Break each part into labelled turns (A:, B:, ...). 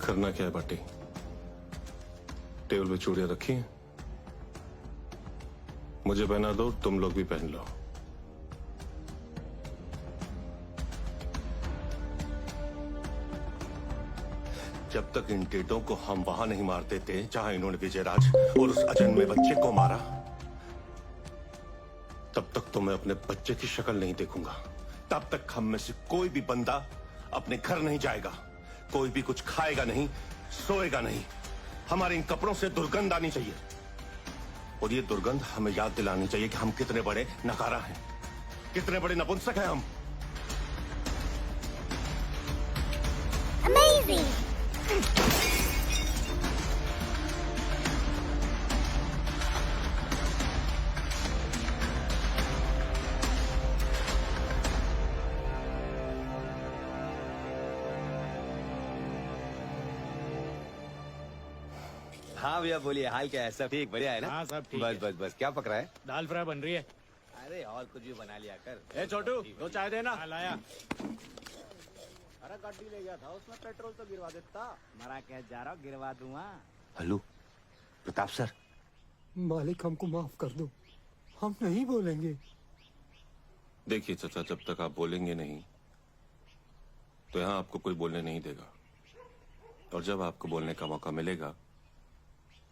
A: करना क्या है बाटी? टेबल पे चूड़ियां रखी हैं, मुझे पहना दो, तुम लोग भी पहन लो। जब तक इन टेटों को हम वहां नहीं मार देते जहां इन्होंने विजयराज और उस अजन्मे बच्चे को मारा, तब तक तो मैं अपने बच्चे की शक्ल नहीं देखूंगा। तब तक हम में से कोई भी बंदा अपने घर नहीं जाएगा, कोई भी कुछ खाएगा नहीं, सोएगा नहीं। हमारे इन कपड़ों से दुर्गंध आनी चाहिए, और ये दुर्गंध हमें याद दिलानी चाहिए कि हम कितने बड़े नकारा हैं, कितने बड़े नपुंसक हैं हम।
B: Amazing!
C: हाँ भैया बोलिए, हाल क्या है? सब ठीक, बढ़िया है ना?
D: हाँ सब ठीक
C: बस
D: है।
C: बस बस, क्या पक रहा है?
D: दाल फ्राई बन रही है।
C: अरे और कुछ भी बना लिया कर।
D: ए छोटू, दो चाय देना। लाया।
E: अरे गाड़ी ले गया था, उसमें पेट्रोल तो गिरवा देता। मरा कह जा रहा हूँ, गिरवा दूंगा।
C: Hello Pratap sir.
F: मालिक हमको माफ कर दो, हम नहीं बोलेंगे।
A: देखिए चाचा, जब तक आप बोलेंगे नहीं तो यहां आपको कोई बोलने नहीं देगा, और जब आपको बोलने का मौका मिलेगा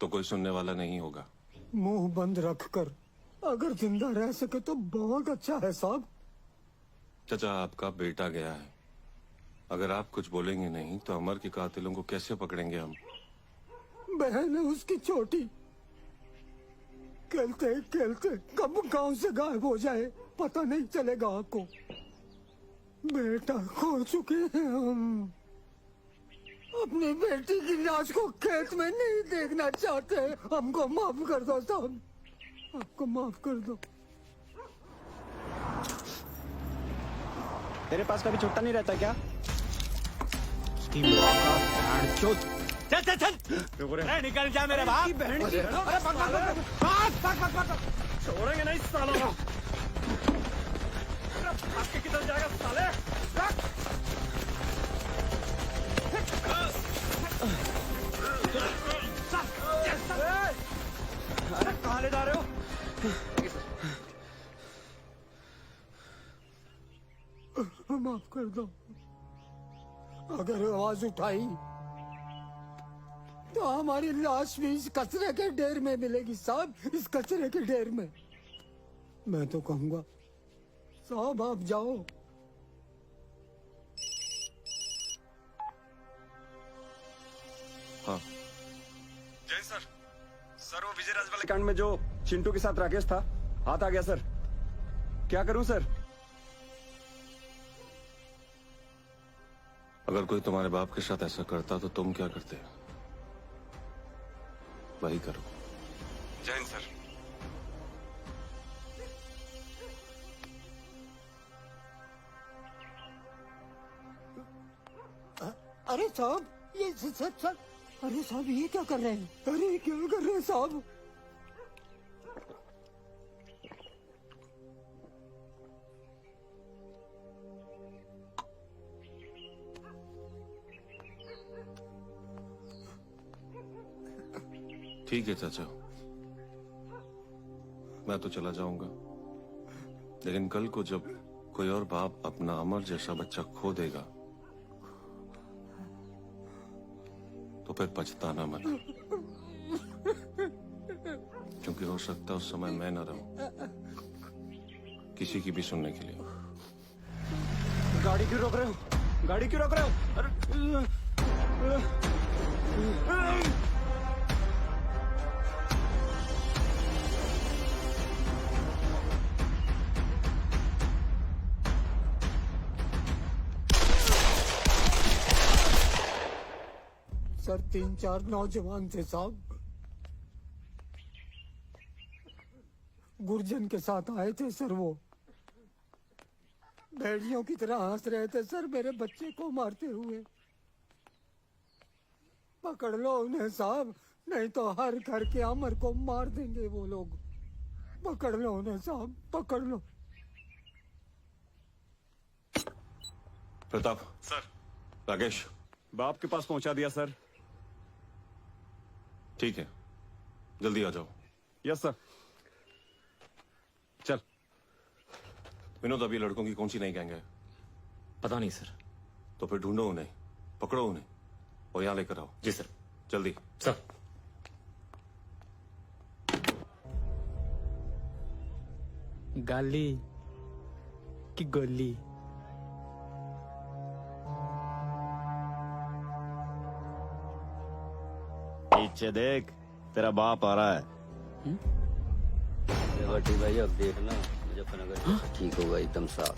A: तो कोई सुनने वाला नहीं होगा।
F: मुंह बंद रख कर अगर जिंदा रह सके तो बहुत अच्छा है साहब।
A: चाचा, आपका बेटा गया है, अगर आप कुछ बोलेंगे नहीं तो अमर के कातिलों को कैसे पकड़ेंगे हम?
F: बहन है उसकी छोटी, खेलते खेलते कब गांव से गायब हो जाए पता नहीं चलेगा आपको। बेटा खो चुके हैं हम, अपनी बेटी की लाश को खेत में नहीं देखना चाहते। हमको माफ कर दो साहब, आपको माफ कर दो।
E: तेरे पास कभी छुट्टा नहीं रहता क्या?
D: चल चल चल, अरे निकल जा मेरे बाप।
E: बहन की
D: छोड़ेंगे नहीं सालों। भाग के किधर जाएगा साले?
E: अरे कहाँ ले जा रहे हो?
F: माफ कर दो, अगर आवाज उठाई तो हमारी लाश भी इस कचरे के ढेर में मिलेगी साहब, इस कचरे के ढेर में। मैं तो कहूंगा साहब आप जाओ।
A: हाँ
E: जय सर। सर वो विजयराज वाले कांड में जो चिंटू के साथ राकेश था, हाथ आ गया सर। क्या करूं सर?
A: अगर कोई तुम्हारे बाप के साथ ऐसा करता तो तुम क्या करते? वही करो।
E: जय हिंद सर।
F: अरे साहब ये सर, अरे साहब ये क्या कर रहे हैं? अरे क्या कर रहे हैं साहब?
A: ठीक है चाचा, मैं तो चला जाऊंगा, लेकिन कल को जब कोई और बाप अपना अमर जैसा बच्चा खो देगा तो फिर पछताना मत, क्योंकि हो सकता है उस समय मैं न रहूं किसी की भी सुनने के लिए।
E: गाड़ी क्यों रोक रहे हो? गाड़ी क्यों रोक रहे हो? अरे
F: सर 3-4 नौजवान थे साहब, गुर्जन के साथ आए थे सर। वो भेड़ियों की तरह हंस रहे थे सर मेरे बच्चे को मारते हुए। पकड़ लो उन्हें साहब, नहीं तो हर घर के अमर को मार देंगे वो लोग। पकड़ लो उन्हें साहब, पकड़ लो।
A: प्रताप
E: सर
A: राकेश,
E: बाप के पास पहुंचा दिया सर।
A: ठीक है, जल्दी आ जाओ।
E: Yes sir. चल।
A: विनोद, अभी लड़कों की कौन सी नई गैंग है?
D: पता नहीं सर।
A: तो फिर ढूंढो उन्हें, पकड़ो उन्हें और यहाँ लेकर आओ।
D: जी सर।
A: जल्दी।
D: सर।
B: गाली की गोली?
C: पीछे देख, तेरा बाप आ रहा है।
G: बटी भाई अब देखना मुजफ्फरनगर ठीक होगा एकदम साफ।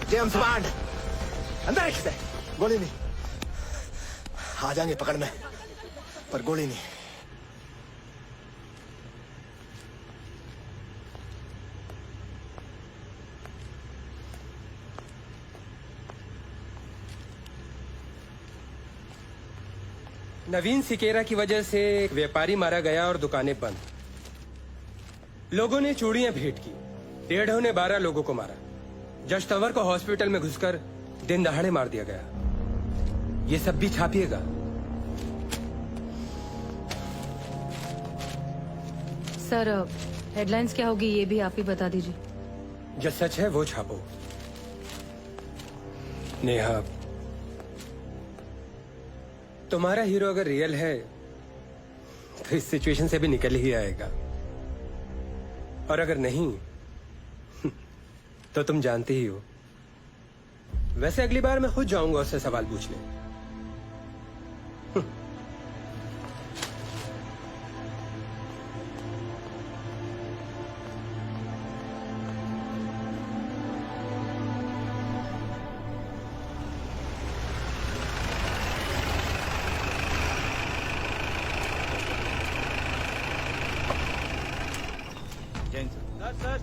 H: जेम्स बॉन्ड अंदर खिंचे। गोली नहीं, आ जाएंगे पकड़ में, पर गोली नहीं।
I: नवीन सिकेरा की वजह से एक व्यापारी मारा गया और दुकानें बंद। लोगों ने चूड़ियां भेंट की। टेढ़ों ने 12 लोगों को मारा। जज तंवर को हॉस्पिटल में घुसकर दिन दहाड़े मार दिया गया। ये सब भी छापिएगा।
J: सर, हेडलाइंस क्या होगी ये भी आप ही बता दीजिए।
I: जो सच है वो छापो। नेहा, तुम्हारा हीरो अगर रियल है तो इस सिचुएशन से भी निकल ही आएगा, और अगर नहीं तो तुम जानते ही हो। वैसे अगली बार मैं खुद जाऊंगा उससे सवाल पूछने।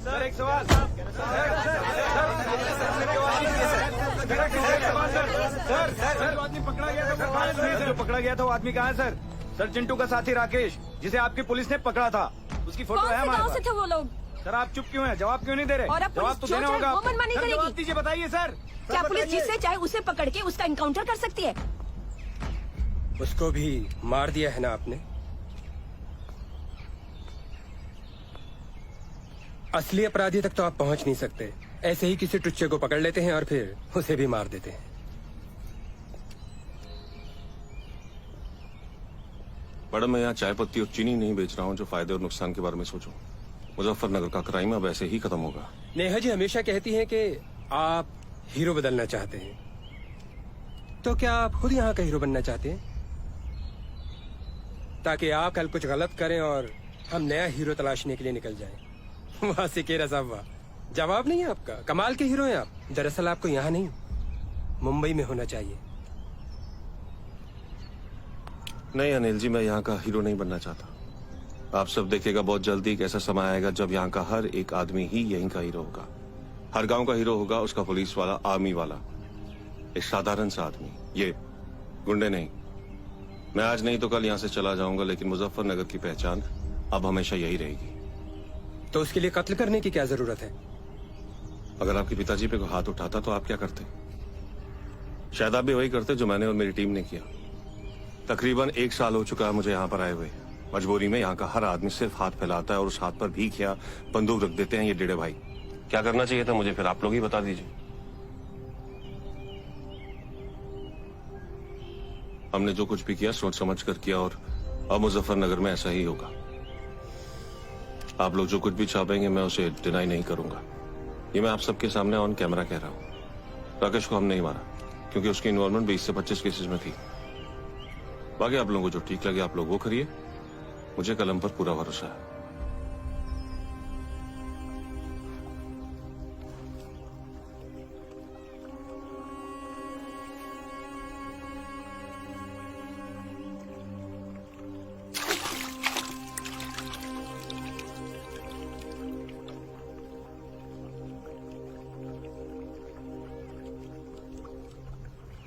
C: सर एक सवाल। आदमी पकड़ा गया था, जो पकड़ा गया था वो आदमी कहाँ है सर? सर चिंटू का साथी राकेश, जिसे आपकी पुलिस ने पकड़ा था, उसकी फोटो है हमारे पास।
J: थे वो लोग?
C: सर आप चुप क्यों हैं? जवाब क्यों नहीं दे रहे?
J: और अब
C: जवाब तो
J: पुलिस
C: देना
J: जो
C: होगा।
J: चाहे वो मनमानी
C: सर,
J: करेगी।
C: जवाब दीजिए, बताइए सर।
J: क्या पुलिस जिससे चाहे उसे पकड़ के उसका इनकाउंटर कर सकती है?
I: उसको भी मार दिया है ना आपने। असली अपराधी तक तो आप पहुंच नहीं सकते। ऐसे ही किसी टुच्चे को पकड़ लेते हैं और फिर उसे भी मार देते हैं।
A: मैडम, मैं यहाँ चाय पत्ती और चीनी नहीं बेच रहा हूँ जो फायदे और नुकसान के बारे में सोचो। मुजफ्फरनगर का क्राइम अब ऐसे ही खत्म होगा।
I: नेहा जी हमेशा कहती हैं कि आप हीरो बदलना चाहते हैं, तो क्या आप खुद यहाँ का हीरो बनना चाहते हैं, ताकि आप कल कुछ गलत करें और हम नया हीरो तलाशने के लिए निकल जाएं? वाह सिकेरा साहब वाह, जवाब नहीं है आपका। कमाल के हीरो हैं आप। दरअसल आपको यहाँ नहीं, मुंबई में होना चाहिए।
A: नहीं अनिल जी, मैं यहाँ का हीरो नहीं बनना चाहता। आप सब देखिएगा, बहुत जल्दी एक ऐसा समय आएगा जब यहाँ का हर एक आदमी ही यहीं का हीरो होगा। हर गांव का हीरो होगा उसका पुलिस वाला, आर्मी वाला, एक साधारण सा आदमी। ये गुंडे नहीं। मैं आज नहीं तो कल यहाँ से चला जाऊंगा, लेकिन मुजफ्फरनगर की पहचान अब हमेशा यही रहेगी।
I: तो उसके लिए कत्ल करने की क्या जरूरत है?
A: अगर आपके पिताजी पे कोई हाथ उठाता तो आप क्या करते? शायद आप भी वही करते जो मैंने और मेरी टीम ने किया। तकरीबन 1 साल हो चुका है मुझे यहाँ पर आए हुए। मजबूरी में यहाँ का हर आदमी सिर्फ हाथ फैलाता है और उस हाथ पर भीख या बंदूक रख देते हैं ये डेढ़े भाई। क्या करना चाहिए था मुझे? फिर आप लोग ही बता दीजिए। हमने जो कुछ भी किया सोच समझ कर किया, और अब मुजफ्फरनगर में ऐसा ही होगा। आप लोग जो कुछ भी चाहेंगे मैं उसे डिनाई नहीं करूंगा। ये मैं आप सबके सामने ऑन कैमरा कह रहा हूं। राकेश को हम नहीं मारा क्योंकि उसकी इन्वॉल्वमेंट 20 से 25 केसेस में थी। बाकी आप लोगों को जो ठीक लगे आप लोग वो करिए। मुझे कलम पर पूरा भरोसा है।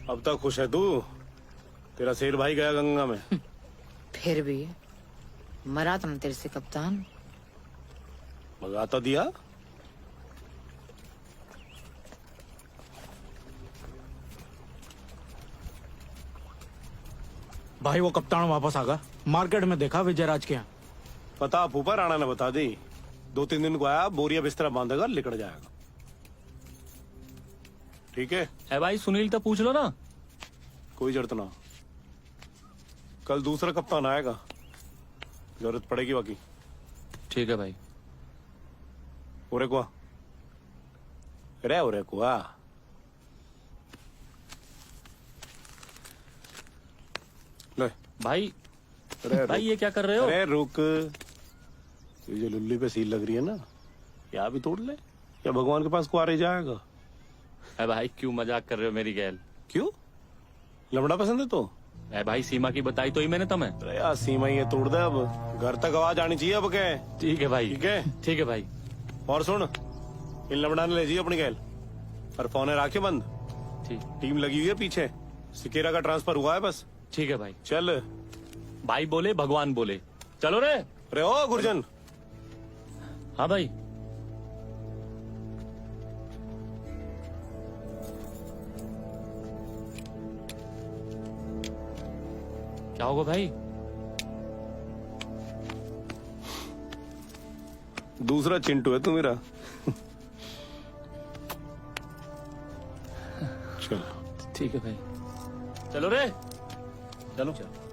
D: अब तक खुश है तू? तेरा शेर भाई गया गंगा में।
J: फिर भी मरा तो ना तेरे से कप्तान।
D: भगा तो दिया।
B: भाई वो कप्तान वापस आ गया। मार्केट में देखा विजयराज के यहाँ।
D: पता फूफा राणा ने बता दी। 2-3 दिन को आया, बोरिया बिस्तरा बांधेगा, लिकड़ जाएगा। ठीक है?
K: ए भाई सुनील तो पूछ लो ना।
D: कोई जरूरत ना। कल दूसरा कप्तान आएगा, जरूरत पड़ेगी बाकी।
K: ठीक है भाई।
D: ओरे कुआ रे, ओरे कुआ ले
K: भाई
D: अरे
K: भाई ये क्या कर रहे हो?
D: अरे रुक, ये जो लुल्ली पे सील लग रही है ना, या भी तोड़ ले या भगवान के पास कुआरे जाएगा।
K: ए भाई क्यों मजाक कर रहे हो मेरी गैल?
D: क्यों? लमड़ा पसंद है तो?
K: ए भाई सीमा की बताई तो ही मैंने तुम्हें।
D: अरे यार सीमा ये तोड़ दे, अब घर तक आवाज आनी चाहिए अब क्या।
K: ठीक है भाई।
D: ठीक है?
K: ठीक है भाई।
D: और सुन, इन लमड़ा ने ले जी अपनी गैल, पर फोन है राखे बंद।
K: ठीक।
D: टीम लगी हुई है पीछे, सिकेरा का ट्रांसफर हुआ है बस।
K: ठीक है भाई।
D: चल।
K: भाई बोले भगवान बोले, चलो रे।
D: अरे ओ गुरजन।
K: हाँ भाई। क्या होगा भाई?
D: दूसरा चिंटू है तू मेरा। चल।
K: ठीक है भाई, चलो रे। चलो चलो।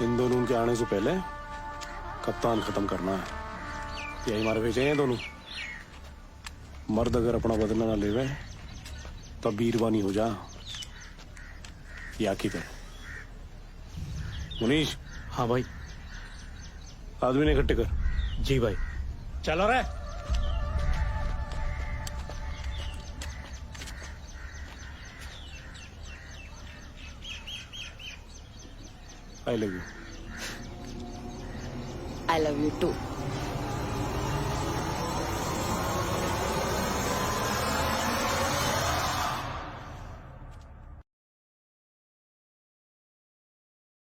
D: इन दोनों के आने से पहले कप्तान खत्म करना है। यही हमारे भेजे हैं दोनों। मर्द अगर अपना बदला ना लेवे तब बीरबानी हो जा। या की कर मुनीश।
B: हाँ भाई।
D: आदमी ने इकट्ठे कर।
B: जी भाई।
K: चलो रे।
D: I love you.
L: I love you too.